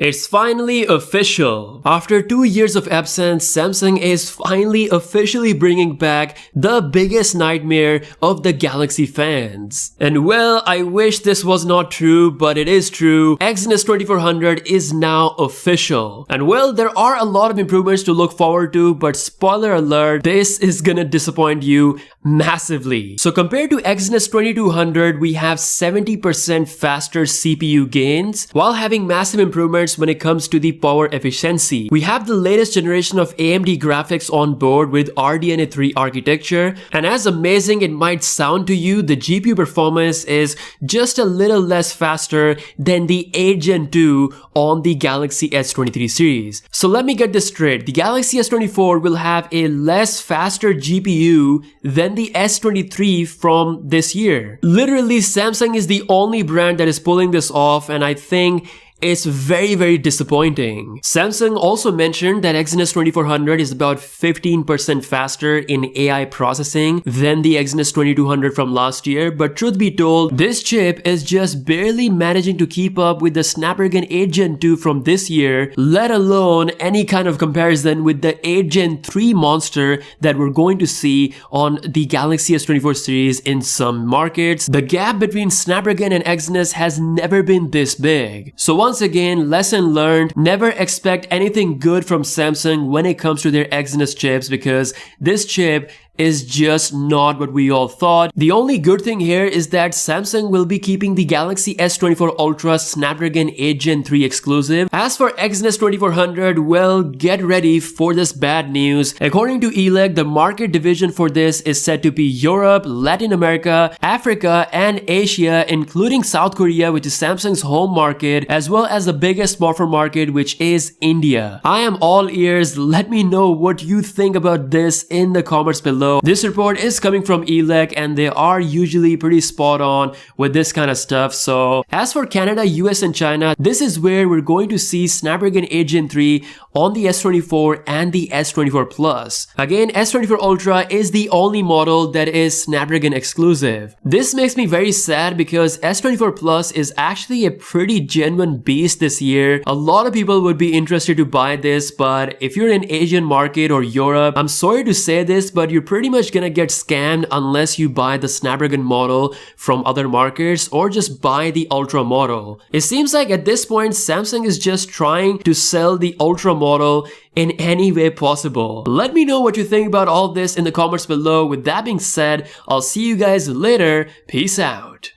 It's finally official. After 2 years of absence, Samsung is finally officially bringing back the biggest nightmare of the Galaxy fans. And well, I wish this was not true, but it is true. Exynos 2400 is now official. And well, there are a lot of improvements to look forward to, but spoiler alert, this is gonna disappoint you massively. So compared to Exynos 2200, we have 70% faster CPU gains while having massive improvements when it comes to the power efficiency. We have the latest generation of AMD graphics on board with RDNA 3 architecture, and as amazing it might sound to you, the GPU performance is just a little less faster than the 8 Gen 2 on the Galaxy S23 series. So let me get this straight, the Galaxy S24 will have a less faster GPU than the S23 from this year. Literally, Samsung is the only brand that is pulling this off, and I think it's very disappointing. Samsung also mentioned that Exynos 2400 is about 15% faster in AI processing than the Exynos 2200 from last year, but truth be told, this chip is just barely managing to keep up with the Snapdragon 8 Gen 2 from this year, let alone any kind of comparison with the 8 Gen 3 monster that we're going to see on the Galaxy S24 series in some markets. The gap between Snapdragon and Exynos has never been this big. So once again, lesson learned, never expect anything good from Samsung when it comes to their Exynos chips, because this chip is just not what we all thought. The only good thing here is that Samsung will be keeping the Galaxy S24 Ultra Snapdragon 8 Gen 3 exclusive. As for Exynos 2400, well, get ready for this bad news. According to ELEC, the market division for this is said to be Europe, Latin America, Africa, and Asia, including South Korea, which is Samsung's home market, as well as the biggest smartphone market, which is India. I am all ears. Let me know what you think about this in the comments below. This report is coming from ELEC, and they are usually pretty spot on with this kind of stuff. So as for Canada, US, and China, this is where we're going to see Snapdragon 8 Gen 3 on the S24 and the S24 Plus. Again, S24 Ultra is the only model that is Snapdragon exclusive. This makes me very sad because S24 Plus is actually a pretty genuine beast this year. A lot of people would be interested to buy this, but if you're in Asian market or Europe, I'm sorry to say this, but you're pretty much gonna get scammed unless you buy the Snapdragon model from other markets or just buy the Ultra model. It seems like at this point, Samsung is just trying to sell the Ultra model in any way possible. Let me know what you think about all this in the comments below. With that being said, I'll see you guys later. Peace out.